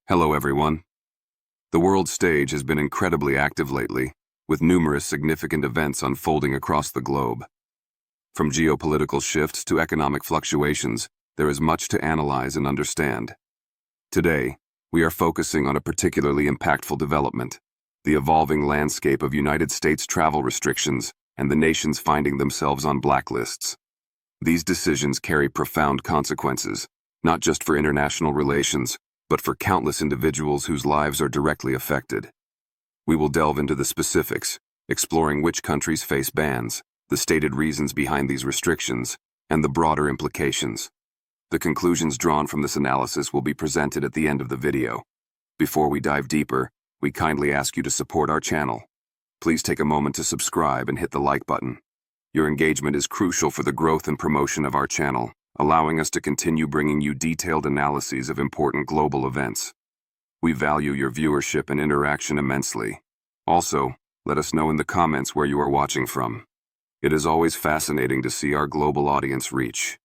Hello, everyone. The world stage has been incredibly active lately, with numerous significant events unfolding across the globe. From geopolitical shifts to economic fluctuations, there is much to analyze and understand. Today, we are focusing on a particularly impactful development: the evolving landscape of United States travel restrictions and the nations finding themselves on blacklists. These decisions carry profound consequences, not just for international relations, but for countless individuals whose lives are directly affected. We will delve into the specifics, exploring which countries face bans, the stated reasons behind these restrictions, and the broader implications. The conclusions drawn from this analysis will be presented at the end of the video. Before we dive deeper, we kindly ask you to support our channel. Please take a moment to subscribe and hit the like button. Your engagement is crucial for the growth and promotion of our channel, allowing us to continue bringing you detailed analyses of important global events. We value your viewership and interaction immensely. Also, let us know in the comments where you are watching from. It is always fascinating to see our global audience reach.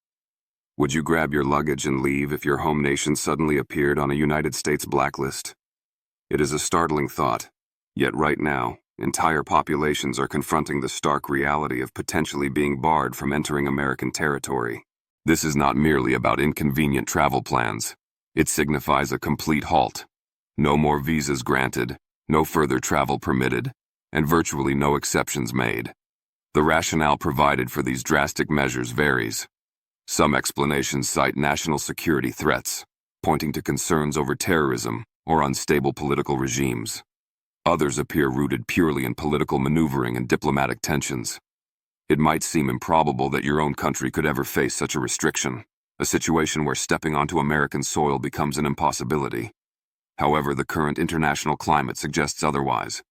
Would you grab your luggage and leave if your home nation suddenly appeared on a United States blacklist? It is a startling thought, yet right now, entire populations are confronting the stark reality of potentially being barred from entering American territory. This is not merely about inconvenient travel plans. It signifies a complete halt. No more visas granted, no further travel permitted, and virtually no exceptions made. The rationale provided for these drastic measures varies. Some explanations cite national security threats, pointing to concerns over terrorism or unstable political regimes. Others appear rooted purely in political maneuvering and diplomatic tensions. It might seem improbable that your own country could ever face such a restriction, a situation where stepping onto American soil becomes an impossibility. However, the current international climate suggests otherwise.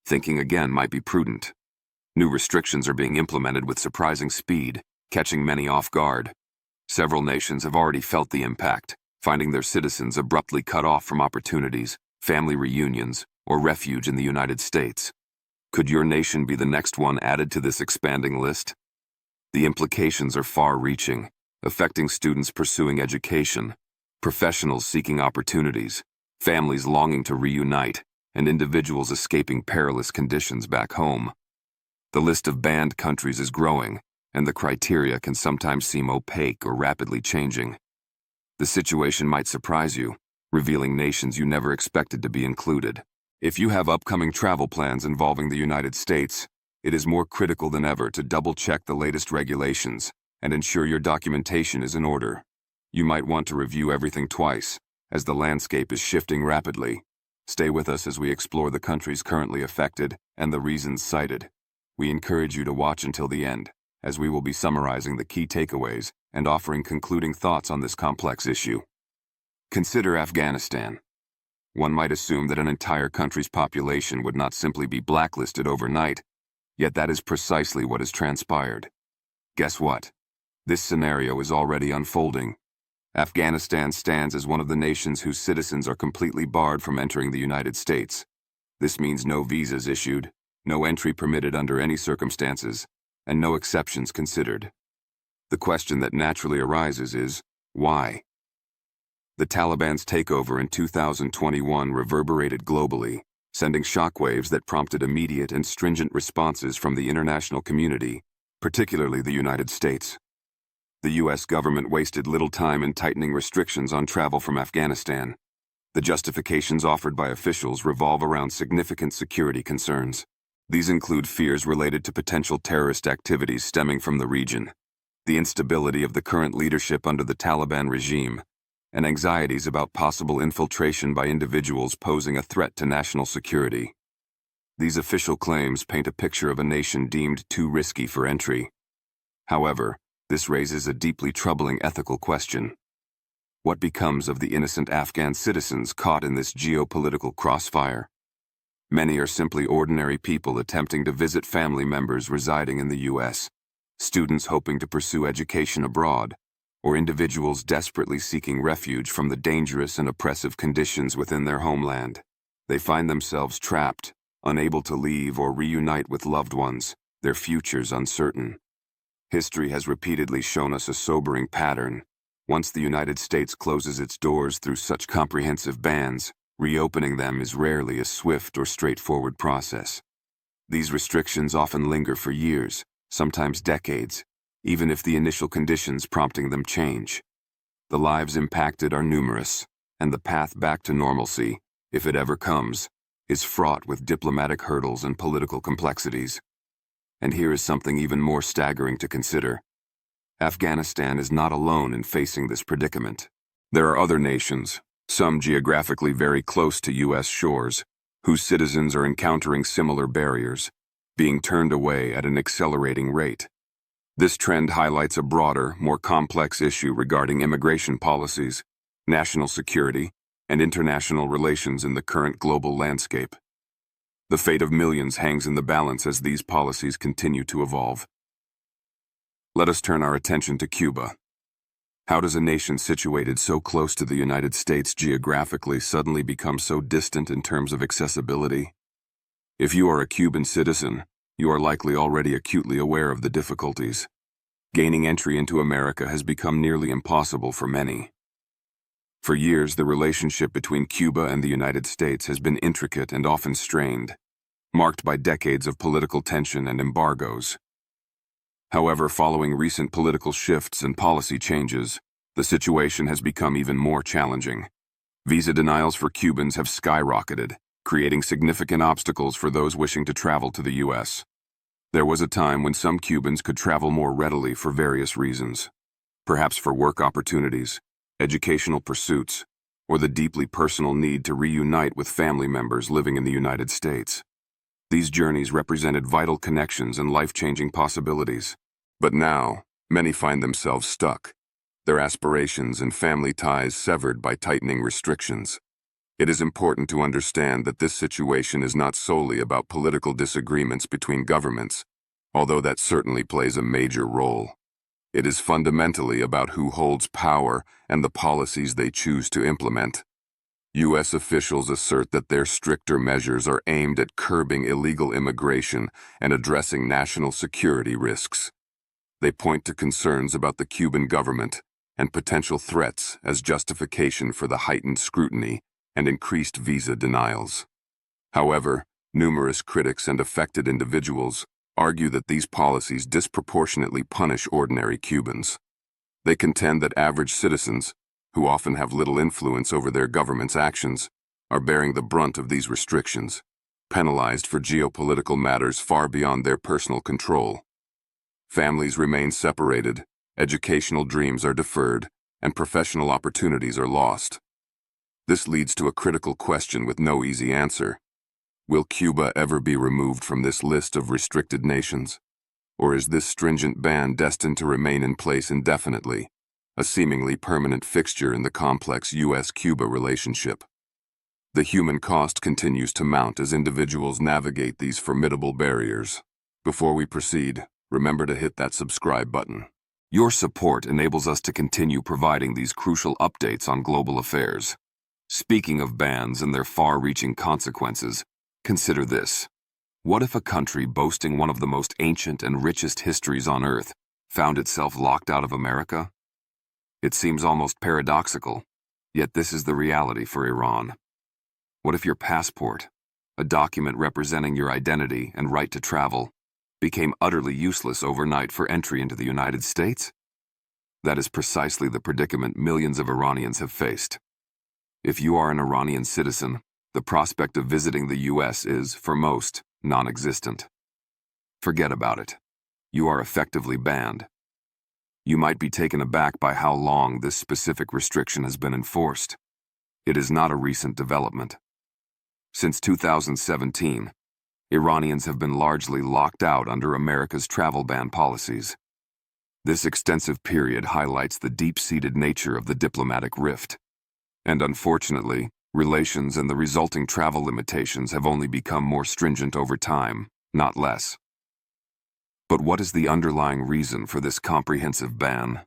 Thinking again might be prudent. New restrictions are being implemented with surprising speed, catching many off guard. Several nations have already felt the impact, finding their citizens abruptly cut off from opportunities, family reunions, or refuge in the United States. Could your nation be the next one added to this expanding list? The implications are far-reaching, affecting students pursuing education, professionals seeking opportunities, families longing to reunite, and individuals escaping perilous conditions back home. The list of banned countries is growing, and the criteria can sometimes seem opaque or rapidly changing. The situation might surprise you, revealing nations you never expected to be included. If you have upcoming travel plans involving the United States, it is more critical than ever to double-check the latest regulations and ensure your documentation is in order. You might want to review everything twice, as the landscape is shifting rapidly. Stay with us as we explore the countries currently affected and the reasons cited. We encourage you to watch until the end, as we will be summarizing the key takeaways and offering concluding thoughts on this complex issue. Consider Afghanistan. One might assume that an entire country's population would not simply be blacklisted overnight, yet that is precisely what has transpired. Guess what? This scenario is already unfolding. Afghanistan stands as one of the nations whose citizens are completely barred from entering the United States. This means no visas issued, no entry permitted under any circumstances, and no exceptions considered. The question that naturally arises is, why? The Taliban's takeover in 2021 reverberated globally, sending shockwaves that prompted immediate and stringent responses from the international community, particularly the United States. The U.S. government wasted little time in tightening restrictions on travel from Afghanistan. The justifications offered by officials revolve around significant security concerns. These include fears related to potential terrorist activities stemming from the region, the instability of the current leadership under the Taliban regime, and anxieties about possible infiltration by individuals posing a threat to national security. These official claims paint a picture of a nation deemed too risky for entry. However, this raises a deeply troubling ethical question. What becomes of the innocent Afghan citizens caught in this geopolitical crossfire? Many are simply ordinary people attempting to visit family members residing in the U.S., students hoping to pursue education abroad, or individuals desperately seeking refuge from the dangerous and oppressive conditions within their homeland. They find themselves trapped, unable to leave or reunite with loved ones, their futures uncertain. History has repeatedly shown us a sobering pattern. Once the United States closes its doors through such comprehensive bans, reopening them is rarely a swift or straightforward process. These restrictions often linger for years, sometimes decades, even if the initial conditions prompting them change. The lives impacted are numerous, and the path back to normalcy, if it ever comes, is fraught with diplomatic hurdles and political complexities. And here is something even more staggering to consider. Afghanistan is not alone in facing this predicament. There are other nations, some geographically very close to U.S. shores, whose citizens are encountering similar barriers, being turned away at an accelerating rate. This trend highlights a broader, more complex issue regarding immigration policies, national security, and international relations in the current global landscape. The fate of millions hangs in the balance as these policies continue to evolve. Let us turn our attention to Cuba. How does a nation situated so close to the United States geographically suddenly become so distant in terms of accessibility? If you are a Cuban citizen, you are likely already acutely aware of the difficulties. Gaining entry into America has become nearly impossible for many. For years, the relationship between Cuba and the United States has been intricate and often strained, marked by decades of political tension and embargoes. However, following recent political shifts and policy changes, the situation has become even more challenging. Visa denials for Cubans have skyrocketed, creating significant obstacles for those wishing to travel to the U.S. There was a time when some Cubans could travel more readily for various reasons, perhaps for work opportunities, educational pursuits, or the deeply personal need to reunite with family members living in the United States. These journeys represented vital connections and life-changing possibilities. But now, many find themselves stuck, their aspirations and family ties severed by tightening restrictions. It is important to understand that this situation is not solely about political disagreements between governments, although that certainly plays a major role. It is fundamentally about who holds power and the policies they choose to implement. U.S. officials assert that their stricter measures are aimed at curbing illegal immigration and addressing national security risks. They point to concerns about the Cuban government and potential threats as justification for the heightened scrutiny and increased visa denials. However, numerous critics and affected individuals argue that these policies disproportionately punish ordinary Cubans. They contend that average citizens, who often have little influence over their government's actions, are bearing the brunt of these restrictions, penalized for geopolitical matters far beyond their personal control. Families remain separated, educational dreams are deferred, and professional opportunities are lost. This leads to a critical question with no easy answer. Will Cuba ever be removed from this list of restricted nations? Or is this stringent ban destined to remain in place indefinitely, a seemingly permanent fixture in the complex U.S.-Cuba relationship? The human cost continues to mount as individuals navigate these formidable barriers. Before we proceed, remember to hit that subscribe button. Your support enables us to continue providing these crucial updates on global affairs. Speaking of bans and their far-reaching consequences, consider this. What if a country boasting one of the most ancient and richest histories on Earth found itself locked out of America? It seems almost paradoxical, yet this is the reality for Iran. What if your passport, a document representing your identity and right to travel, became utterly useless overnight for entry into the United States? That is precisely the predicament millions of Iranians have faced. If you are an Iranian citizen, the prospect of visiting the U.S. is, for most, non-existent. Forget about it. You are effectively banned. You might be taken aback by how long this specific restriction has been enforced. It is not a recent development. Since 2017, Iranians have been largely locked out under America's travel ban policies. This extensive period highlights the deep-seated nature of the diplomatic rift. And unfortunately, relations and the resulting travel limitations have only become more stringent over time, not less. But what is the underlying reason for this comprehensive ban?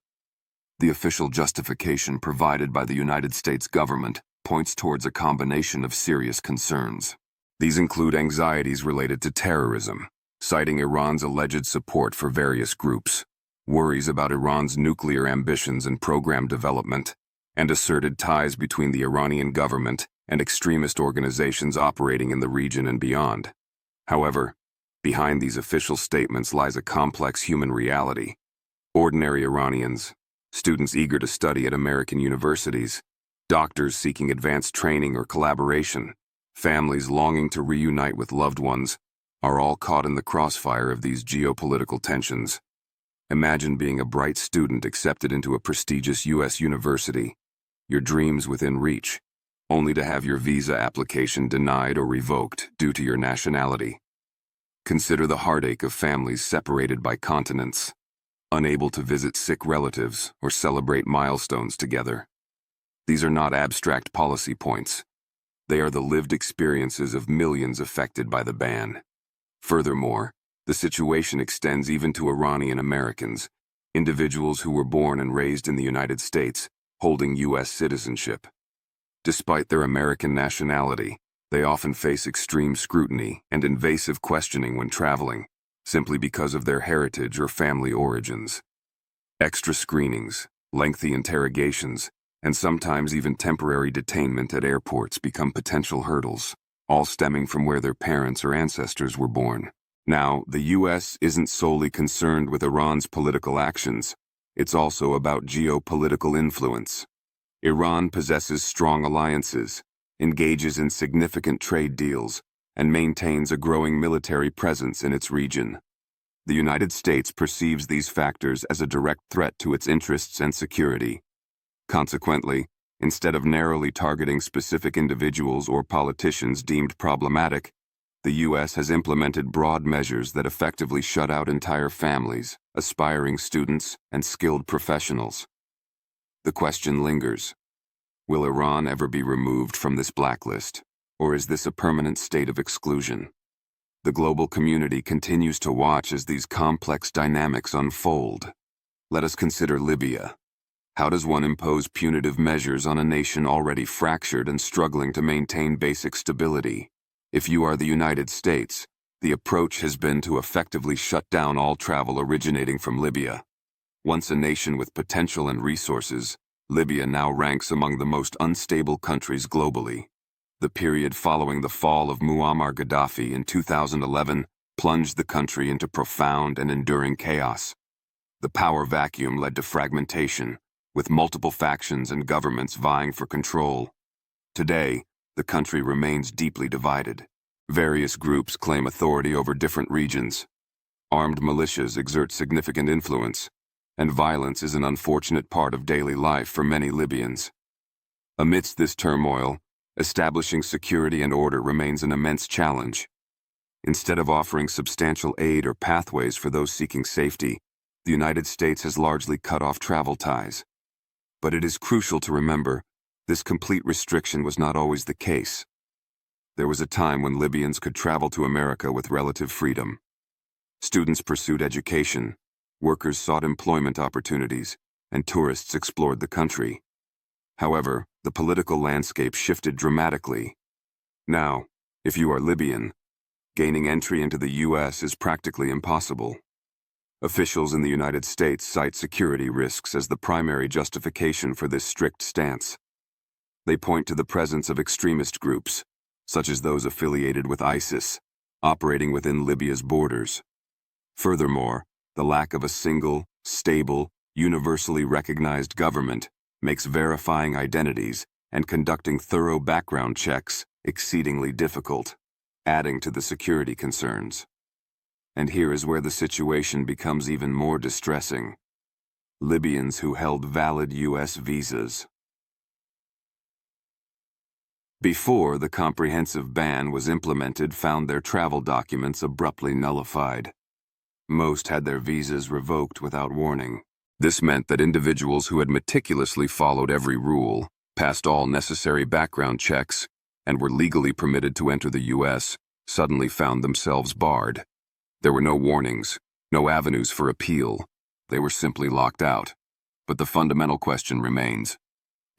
The official justification provided by the United States government points towards a combination of serious concerns. These include anxieties related to terrorism, citing Iran's alleged support for various groups, worries about Iran's nuclear ambitions and program development, and asserted ties between the Iranian government and extremist organizations operating in the region and beyond. However, behind these official statements lies a complex human reality. Ordinary Iranians, students eager to study at American universities, doctors seeking advanced training or collaboration, families longing to reunite with loved ones, are all caught in the crossfire of these geopolitical tensions. Imagine being a bright student accepted into a prestigious U.S. university, your dreams within reach, only to have your visa application denied or revoked due to your nationality. Consider the heartache of families separated by continents, unable to visit sick relatives or celebrate milestones together. These are not abstract policy points. They are the lived experiences of millions affected by the ban. Furthermore, the situation extends even to Iranian Americans, individuals who were born and raised in the United States, holding U.S. citizenship. Despite their American nationality, they often face extreme scrutiny and invasive questioning when traveling, simply because of their heritage or family origins. Extra screenings, lengthy interrogations, and sometimes even temporary detainment at airports become potential hurdles, all stemming from where their parents or ancestors were born. Now, the U.S. isn't solely concerned with Iran's political actions. It's also about geopolitical influence. Iran possesses strong alliances, engages in significant trade deals, and maintains a growing military presence in its region. The United States perceives these factors as a direct threat to its interests and security. Consequently, instead of narrowly targeting specific individuals or politicians deemed problematic, the U.S. has implemented broad measures that effectively shut out entire families, aspiring students, and skilled professionals. The question lingers: will Iran ever be removed from this blacklist, or is this a permanent state of exclusion? The global community continues to watch as these complex dynamics unfold. Let us consider Libya. How does one impose punitive measures on a nation already fractured and struggling to maintain basic stability? If you are the United States, the approach has been to effectively shut down all travel originating from Libya. Once a nation with potential and resources, Libya now ranks among the most unstable countries globally. The period following the fall of Muammar Gaddafi in 2011 plunged the country into profound and enduring chaos. The power vacuum led to fragmentation, with multiple factions and governments vying for control. Today, the country remains deeply divided. Various groups claim authority over different regions. Armed militias exert significant influence, and violence is an unfortunate part of daily life for many Libyans. Amidst this turmoil, establishing security and order remains an immense challenge. Instead of offering substantial aid or pathways for those seeking safety, the United States has largely cut off travel ties. But it is crucial to remember, this complete restriction was not always the case. There was a time when Libyans could travel to America with relative freedom. Students pursued education, workers sought employment opportunities, and tourists explored the country. However, the political landscape shifted dramatically. Now, if you are Libyan, gaining entry into the U.S. is practically impossible. Officials in the United States cite security risks as the primary justification for this strict stance. They point to the presence of extremist groups, such as those affiliated with ISIS, operating within Libya's borders. Furthermore, the lack of a single, stable, universally recognized government makes verifying identities and conducting thorough background checks exceedingly difficult, adding to the security concerns. And here is where the situation becomes even more distressing. Libyans who held valid U.S. visas. Before the comprehensive ban was implemented, found their travel documents abruptly nullified. Most had their visas revoked without warning. This meant that individuals who had meticulously followed every rule, passed all necessary background checks, and were legally permitted to enter the U.S., suddenly found themselves barred. There were no warnings, no avenues for appeal. They were simply locked out. But the fundamental question remains: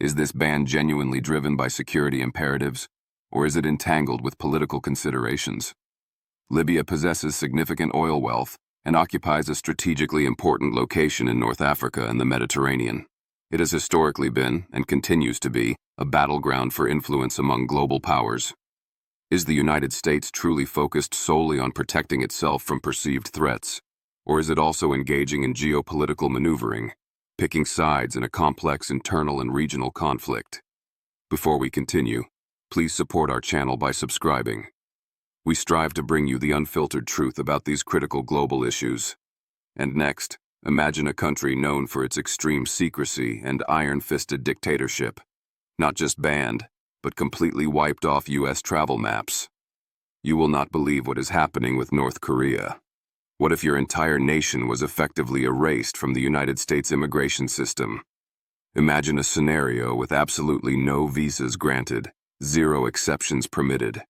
is this ban genuinely driven by security imperatives, or is it entangled with political considerations? Libya possesses significant oil wealth and occupies a strategically important location in North Africa and the Mediterranean. It has historically been, and continues to be, a battleground for influence among global powers. Is the United States truly focused solely on protecting itself from perceived threats, or is it also engaging in geopolitical maneuvering, picking sides in a complex internal and regional conflict? Before we continue, please support our channel by subscribing. We strive to bring you the unfiltered truth about these critical global issues. And next, imagine a country known for its extreme secrecy and iron-fisted dictatorship, not just banned, but completely wiped off U.S. travel maps. You will not believe what is happening with North Korea. What if your entire nation was effectively erased from the United States immigration system? Imagine a scenario with absolutely no visas granted, zero exceptions permitted,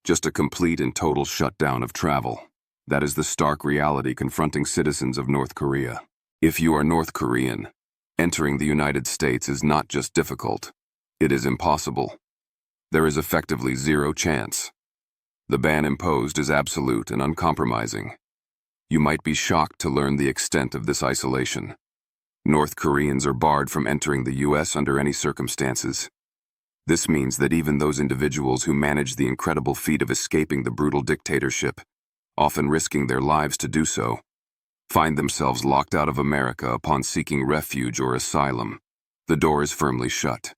just a complete and total shutdown of travel. That is the stark reality confronting citizens of North Korea. If you are North Korean, entering the United States is not just difficult, it is impossible. There is effectively zero chance. The ban imposed is absolute and uncompromising. You might be shocked to learn the extent of this isolation. North Koreans are barred from entering the U.S. under any circumstances. This means that even those individuals who manage the incredible feat of escaping the brutal dictatorship, often risking their lives to do so, find themselves locked out of America upon seeking refuge or asylum. The door is firmly shut.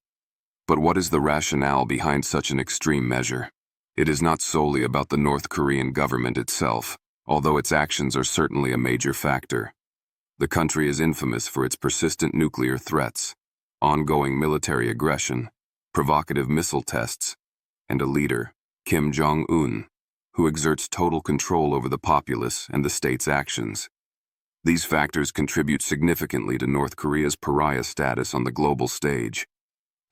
But what is the rationale behind such an extreme measure? It is not solely about the North Korean government itself, although its actions are certainly a major factor. The country is infamous for its persistent nuclear threats, ongoing military aggression, provocative missile tests, and a leader, Kim Jong-un, who exerts total control over the populace and the state's actions. These factors contribute significantly to North Korea's pariah status on the global stage.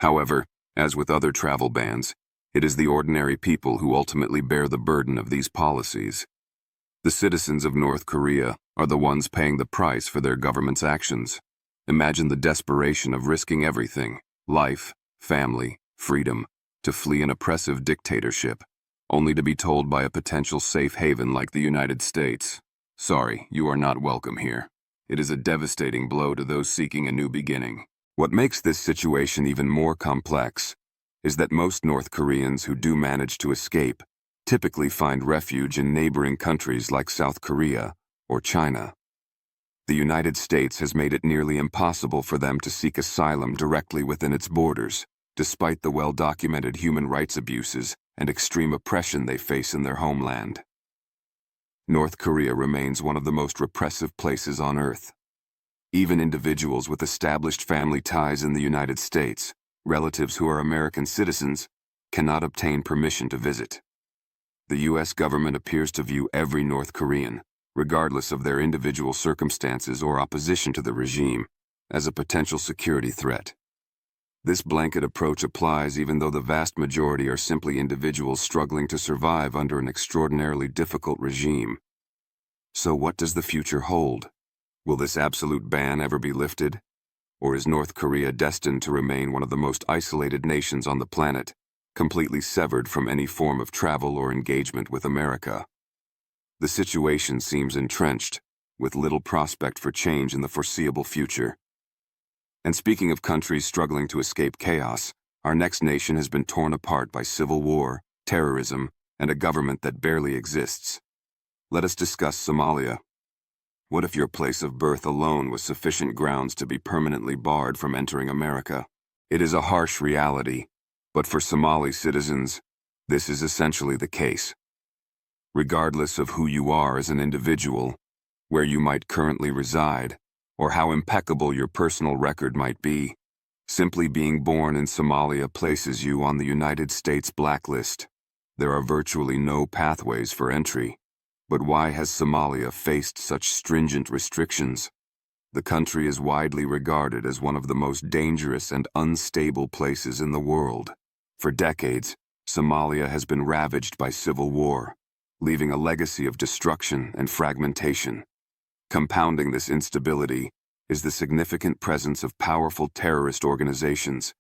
However, as with other travel bans, it is the ordinary people who ultimately bear the burden of these policies. The citizens of North Korea are the ones paying the price for their government's actions. Imagine the desperation of risking everything, life, family, freedom, to flee an oppressive dictatorship, only to be told by a potential safe haven like the United States, "Sorry, you are not welcome here." It is a devastating blow to those seeking a new beginning. What makes this situation even more complex is that most North Koreans who do manage to escape typically find refuge in neighboring countries like South Korea or China. The United States has made it nearly impossible for them to seek asylum directly within its borders, despite the well-documented human rights abuses and extreme oppression they face in their homeland. North Korea remains one of the most repressive places on Earth. Even individuals with established family ties in the United States, relatives who are American citizens, cannot obtain permission to visit. The U.S. government appears to view every North Korean, regardless of their individual circumstances or opposition to the regime, as a potential security threat. This blanket approach applies even though the vast majority are simply individuals struggling to survive under an extraordinarily difficult regime. So what does the future hold? Will this absolute ban ever be lifted? Or is North Korea destined to remain one of the most isolated nations on the planet, completely severed from any form of travel or engagement with America? The situation seems entrenched, with little prospect for change in the foreseeable future. And speaking of countries struggling to escape chaos, our next nation has been torn apart by civil war, terrorism, and a government that barely exists. Let us discuss Somalia. What if your place of birth alone was sufficient grounds to be permanently barred from entering America? It is a harsh reality, but for Somali citizens, this is essentially the case. Regardless of who you are as an individual, where you might currently reside, or how impeccable your personal record might be, simply being born in Somalia places you on the United States blacklist. There are virtually no pathways for entry. But why has Somalia faced such stringent restrictions? The country is widely regarded as one of the most dangerous and unstable places in the world. For decades, Somalia has been ravaged by civil war, leaving a legacy of destruction and fragmentation. Compounding this instability is the significant presence of powerful terrorist organizations,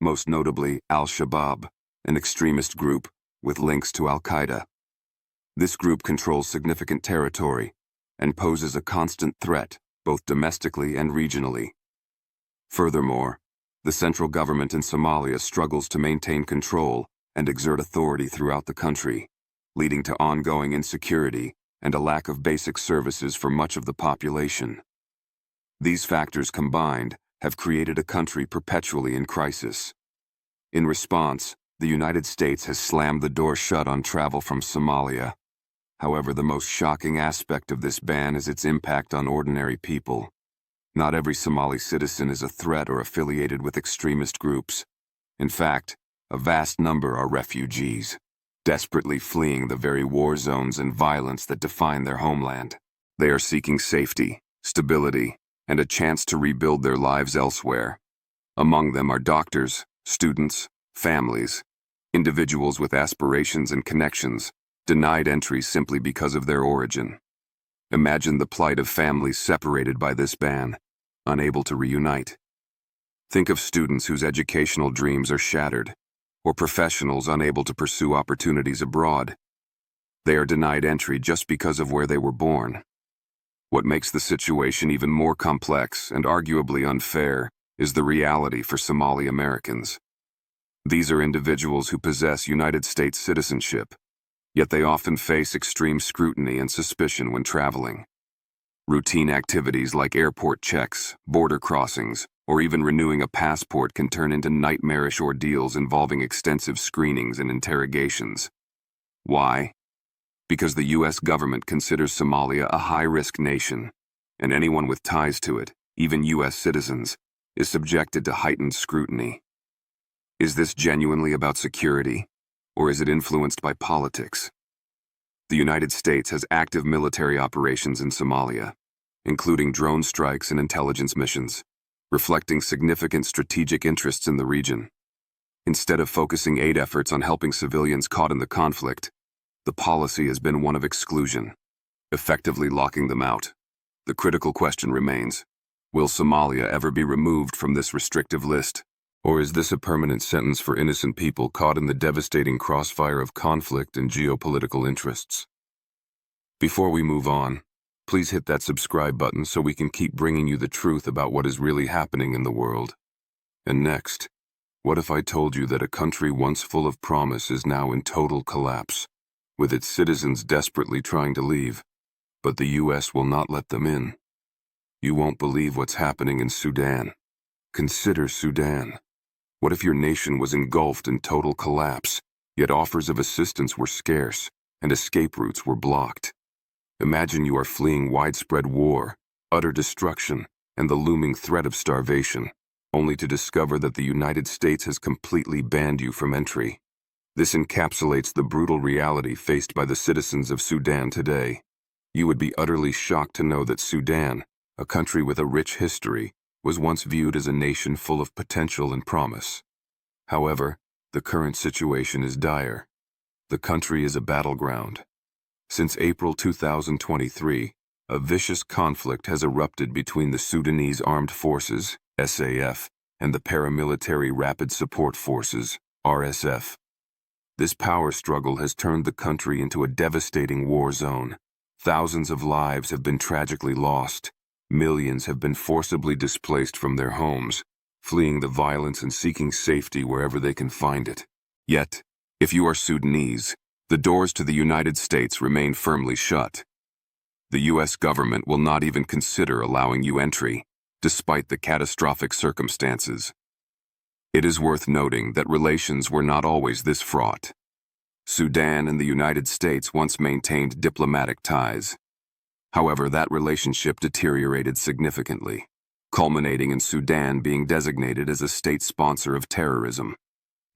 most notably Al-Shabaab, an extremist group with links to Al-Qaeda. This group controls significant territory, and poses a constant threat, both domestically and regionally. Furthermore, the central government in Somalia struggles to maintain control and exert authority throughout the country, leading to ongoing insecurity and a lack of basic services for much of the population. These factors combined have created a country perpetually in crisis. In response, the United States has slammed the door shut on travel from Somalia. However, the most shocking aspect of this ban is its impact on ordinary people. Not every Somali citizen is a threat or affiliated with extremist groups. In fact, a vast number are refugees, desperately fleeing the very war zones and violence that define their homeland. They are seeking safety, stability, and a chance to rebuild their lives elsewhere. Among them are doctors, students, families, individuals with aspirations and connections, denied entry simply because of their origin. Imagine the plight of families separated by this ban, unable to reunite. Think of students whose educational dreams are shattered, or professionals unable to pursue opportunities abroad. They are denied entry just because of where they were born. What makes the situation even more complex and arguably unfair is the reality for Somali Americans. These are individuals who possess United States citizenship, yet they often face extreme scrutiny and suspicion when traveling. Routine activities like airport checks, border crossings, or even renewing a passport can turn into nightmarish ordeals involving extensive screenings and interrogations. Why? Because the U.S. government considers Somalia a high-risk nation, and anyone with ties to it, even U.S. citizens, is subjected to heightened scrutiny. Is this genuinely about security, or is it influenced by politics? The United States has active military operations in Somalia, including drone strikes and intelligence missions, reflecting significant strategic interests in the region. Instead of focusing aid efforts on helping civilians caught in the conflict, the policy has been one of exclusion, effectively locking them out. The critical question remains, will Somalia ever be removed from this restrictive list? Or is this a permanent sentence for innocent people caught in the devastating crossfire of conflict and geopolitical interests? Before we move on, please hit that subscribe button so we can keep bringing you the truth about what is really happening in the world. And next, what if I told you that a country once full of promise is now in total collapse, with its citizens desperately trying to leave, but the U.S. will not let them in? You won't believe what's happening in Sudan. Consider Sudan. What if your nation was engulfed in total collapse, yet offers of assistance were scarce and escape routes were blocked? Imagine you are fleeing widespread war, utter destruction, and the looming threat of starvation, only to discover that the United States has completely banned you from entry. This encapsulates the brutal reality faced by the citizens of Sudan today. You would be utterly shocked to know that Sudan, a country with a rich history, was once viewed as a nation full of potential and promise. However, the current situation is dire. The country is a battleground. Since April 2023, a vicious conflict has erupted between the Sudanese Armed Forces, SAF, and the Paramilitary Rapid Support Forces, RSF. This power struggle has turned the country into a devastating war zone. Thousands of lives have been tragically lost. Millions have been forcibly displaced from their homes, fleeing the violence and seeking safety wherever they can find it. Yet, if you are Sudanese, the doors to the United States remain firmly shut. The U.S. government will not even consider allowing you entry, despite the catastrophic circumstances. It is worth noting that relations were not always this fraught. Sudan and the United States once maintained diplomatic ties. However, that relationship deteriorated significantly, culminating in Sudan being designated as a state sponsor of terrorism.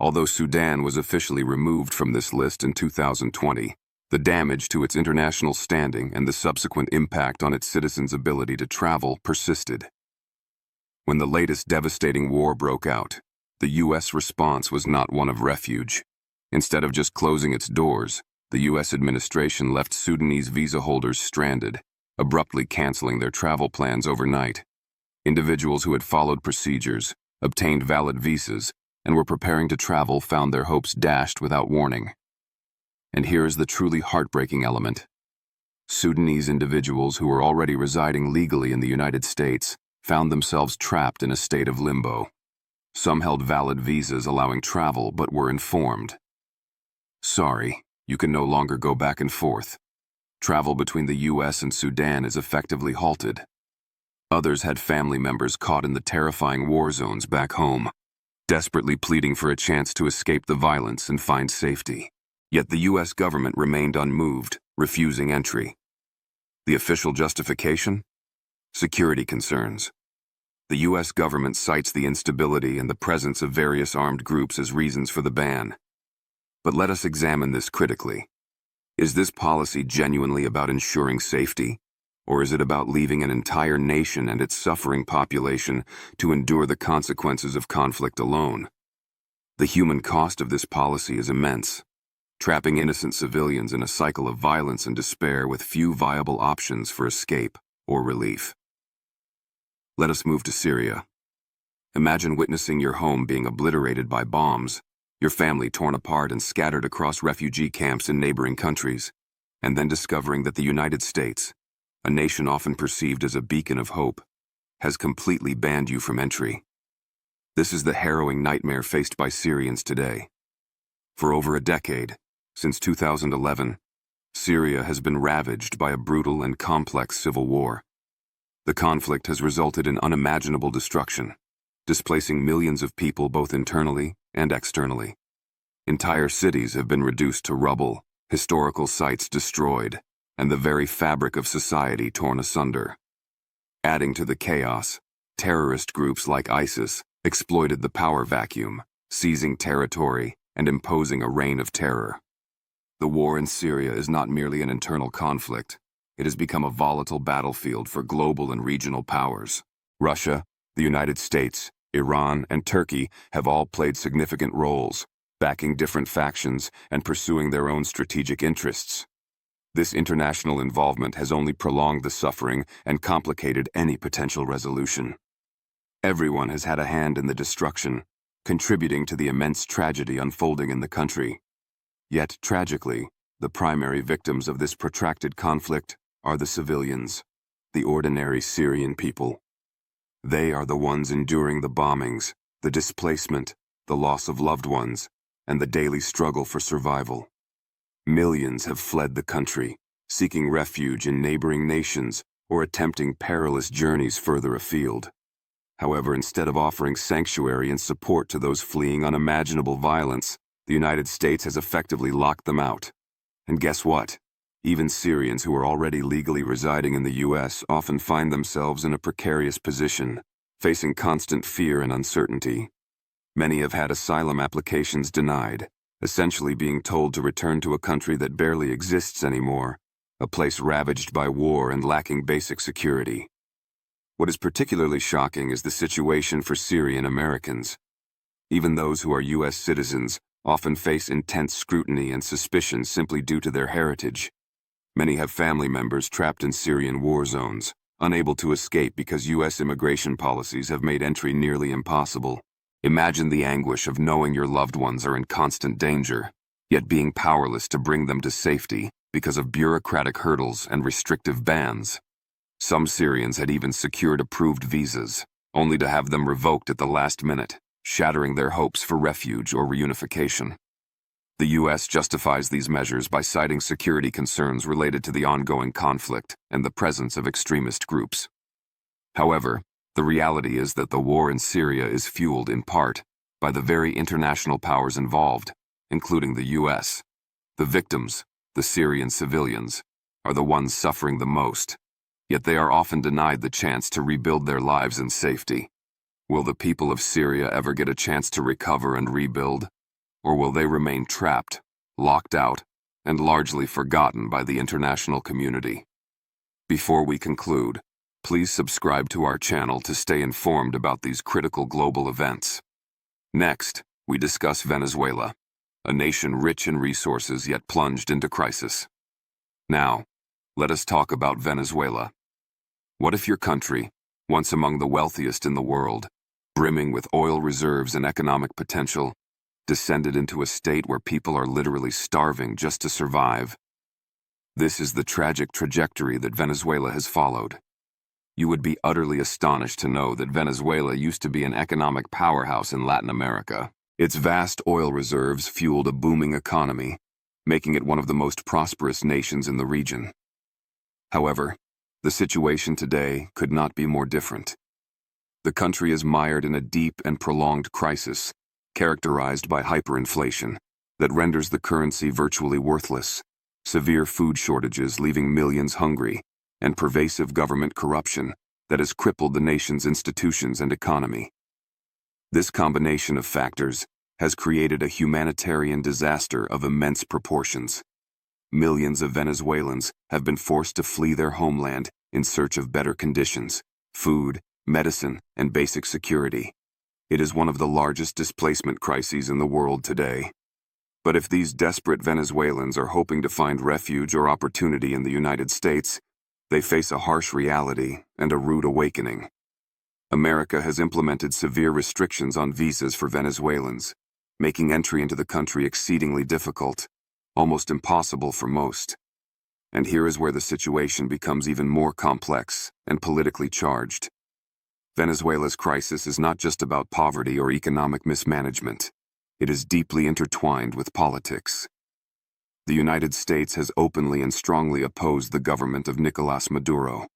Although Sudan was officially removed from this list in 2020, the damage to its international standing and the subsequent impact on its citizens' ability to travel persisted. When the latest devastating war broke out, the U.S. response was not one of refuge. Instead of just closing its doors, the U.S. administration left Sudanese visa holders stranded, abruptly canceling their travel plans overnight. Individuals who had followed procedures, obtained valid visas, and were preparing to travel found their hopes dashed without warning. And here is the truly heartbreaking element. Sudanese individuals who were already residing legally in the United States found themselves trapped in a state of limbo. Some held valid visas allowing travel but were informed, "Sorry, you can no longer go back and forth. Travel between the US and Sudan is effectively halted." Others had family members caught in the terrifying war zones back home, desperately pleading for a chance to escape the violence and find safety. Yet the US government remained unmoved, refusing entry. The official justification? Security concerns. The US government cites the instability and the presence of various armed groups as reasons for the ban. But let us examine this critically. Is this policy genuinely about ensuring safety? Or is it about leaving an entire nation and its suffering population to endure the consequences of conflict alone? The human cost of this policy is immense, trapping innocent civilians in a cycle of violence and despair with few viable options for escape or relief. Let us move to Syria. Imagine witnessing your home being obliterated by bombs, your family torn apart and scattered across refugee camps in neighboring countries, and then discovering that the United States, a nation often perceived as a beacon of hope, has completely banned you from entry. This is the harrowing nightmare faced by Syrians today. For over a decade, since 2011, Syria has been ravaged by a brutal and complex civil war. The conflict has resulted in unimaginable destruction, displacing millions of people both internally and externally. Entire cities have been reduced to rubble, historical sites destroyed, and the very fabric of society torn asunder. Adding to the chaos, terrorist groups like ISIS exploited the power vacuum, seizing territory and imposing a reign of terror. The war in Syria is not merely an internal conflict. It has become a volatile battlefield for global and regional powers. Russia, the United States, Iran, and Turkey have all played significant roles, backing different factions and pursuing their own strategic interests. This international involvement has only prolonged the suffering and complicated any potential resolution. Everyone has had a hand in the destruction, contributing to the immense tragedy unfolding in the country. Yet, tragically, the primary victims of this protracted conflict are the civilians, the ordinary Syrian people. They are the ones enduring the bombings, the displacement, the loss of loved ones, and the daily struggle for survival. Millions have fled the country, seeking refuge in neighboring nations or attempting perilous journeys further afield. However, instead of offering sanctuary and support to those fleeing unimaginable violence, the United States has effectively locked them out. And guess what? Even Syrians who are already legally residing in the U.S. often find themselves in a precarious position, facing constant fear and uncertainty. Many have had asylum applications denied, essentially being told to return to a country that barely exists anymore, a place ravaged by war and lacking basic security. What is particularly shocking is the situation for Syrian Americans. Even those who are U.S. citizens often face intense scrutiny and suspicion simply due to their heritage. Many have family members trapped in Syrian war zones, unable to escape because U.S. immigration policies have made entry nearly impossible. Imagine the anguish of knowing your loved ones are in constant danger, yet being powerless to bring them to safety because of bureaucratic hurdles and restrictive bans. Some Syrians had even secured approved visas, only to have them revoked at the last minute, shattering their hopes for refuge or reunification. The U.S. justifies these measures by citing security concerns related to the ongoing conflict and the presence of extremist groups. However, the reality is that the war in Syria is fueled in part by the very international powers involved, including the U.S. The victims, the Syrian civilians, are the ones suffering the most, yet they are often denied the chance to rebuild their lives in safety. Will the people of Syria ever get a chance to recover and rebuild? Or will they remain trapped, locked out, and largely forgotten by the international community? Before we conclude, please subscribe to our channel to stay informed about these critical global events. Next, we discuss Venezuela, a nation rich in resources yet plunged into crisis. Now, let us talk about Venezuela. What if your country, once among the wealthiest in the world, brimming with oil reserves and economic potential, descended into a state where people are literally starving just to survive? This is the tragic trajectory that Venezuela has followed. You would be utterly astonished to know that Venezuela used to be an economic powerhouse in Latin America. Its vast oil reserves fueled a booming economy, making it one of the most prosperous nations in the region. However, the situation today could not be more different. The country is mired in a deep and prolonged crisis, characterized by hyperinflation, that renders the currency virtually worthless, severe food shortages leaving millions hungry, and pervasive government corruption that has crippled the nation's institutions and economy. This combination of factors has created a humanitarian disaster of immense proportions. Millions of Venezuelans have been forced to flee their homeland in search of better conditions, food, medicine, and basic security. It is one of the largest displacement crises in the world today. But if these desperate Venezuelans are hoping to find refuge or opportunity in the United States, they face a harsh reality and a rude awakening. America has implemented severe restrictions on visas for Venezuelans, making entry into the country exceedingly difficult, almost impossible for most. And here is where the situation becomes even more complex and politically charged. Venezuela's crisis is not just about poverty or economic mismanagement. It is deeply intertwined with politics. The United States has openly and strongly opposed the government of Nicolás Maduro,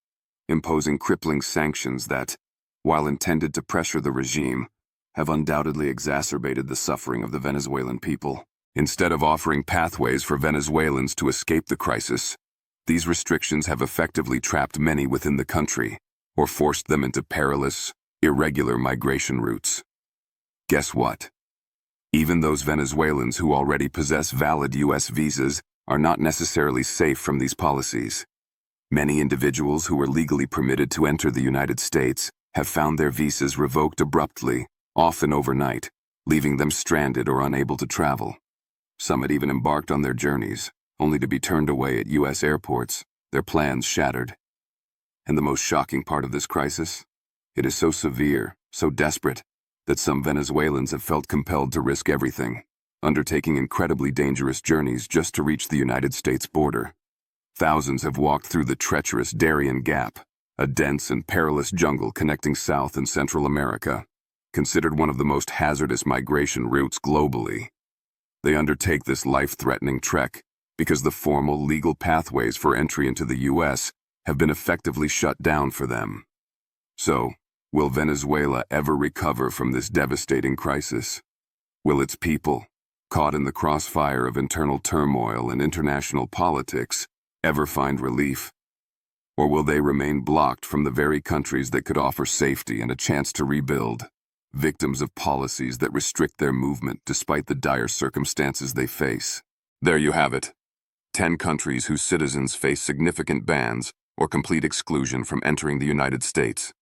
imposing crippling sanctions that, while intended to pressure the regime, have undoubtedly exacerbated the suffering of the Venezuelan people. Instead of offering pathways for Venezuelans to escape the crisis, these restrictions have effectively trapped many within the country, or forced them into perilous, irregular migration routes. Guess what? Even those Venezuelans who already possess valid U.S. visas are not necessarily safe from these policies. Many individuals who are legally permitted to enter the United States have found their visas revoked abruptly, often overnight, leaving them stranded or unable to travel. Some had even embarked on their journeys, only to be turned away at U.S. airports, their plans shattered. And the most shocking part of this crisis? It is so severe, so desperate, that some Venezuelans have felt compelled to risk everything, undertaking incredibly dangerous journeys just to reach the United States border. Thousands have walked through the treacherous Darien Gap, a dense and perilous jungle connecting South and Central America, considered one of the most hazardous migration routes globally. They undertake this life-threatening trek because the formal legal pathways for entry into the U.S. have been effectively shut down for them. So, will Venezuela ever recover from this devastating crisis? Will its people, caught in the crossfire of internal turmoil and international politics, ever find relief? Or will they remain blocked from the very countries that could offer safety and a chance to rebuild, victims of policies that restrict their movement despite the dire circumstances they face? There you have it. 10 countries whose citizens face significant bans or complete exclusion from entering the United States.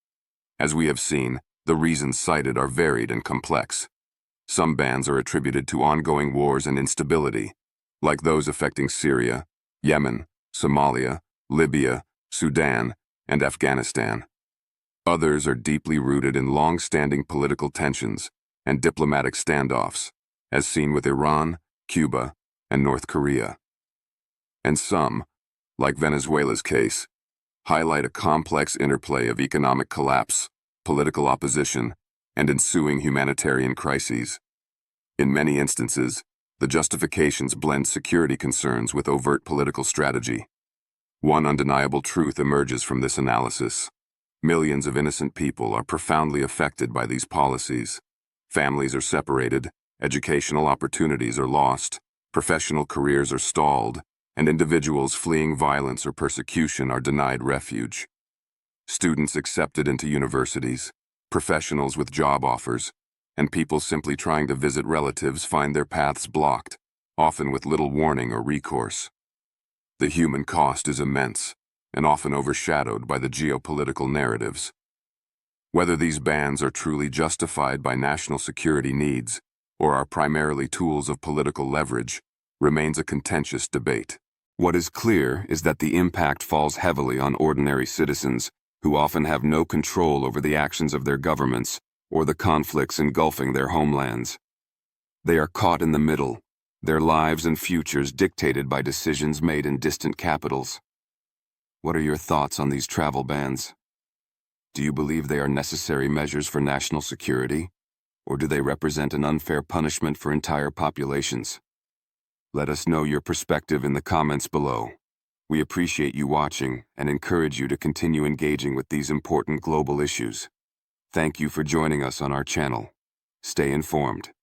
As we have seen, the reasons cited are varied and complex. Some bans are attributed to ongoing wars and instability, like those affecting Syria, Yemen, Somalia, Libya, Sudan, and Afghanistan. Others are deeply rooted in long-standing political tensions and diplomatic standoffs, as seen with Iran, Cuba, and North Korea. And some, like Venezuela's case, highlight a complex interplay of economic collapse, political opposition, and ensuing humanitarian crises. In many instances, the justifications blend security concerns with overt political strategy. One undeniable truth emerges from this analysis. Millions of innocent people are profoundly affected by these policies. Families are separated, educational opportunities are lost, professional careers are stalled, and individuals fleeing violence or persecution are denied refuge. Students accepted into universities, professionals with job offers, and people simply trying to visit relatives find their paths blocked, often with little warning or recourse. The human cost is immense, and often overshadowed by the geopolitical narratives. Whether these bans are truly justified by national security needs or are primarily tools of political leverage remains a contentious debate. What is clear is that the impact falls heavily on ordinary citizens who often have no control over the actions of their governments or the conflicts engulfing their homelands. They are caught in the middle, their lives and futures dictated by decisions made in distant capitals. What are your thoughts on these travel bans? Do you believe they are necessary measures for national security, or do they represent an unfair punishment for entire populations? Let us know your perspective in the comments below. We appreciate you watching and encourage you to continue engaging with these important global issues. Thank you for joining us on our channel. Stay informed.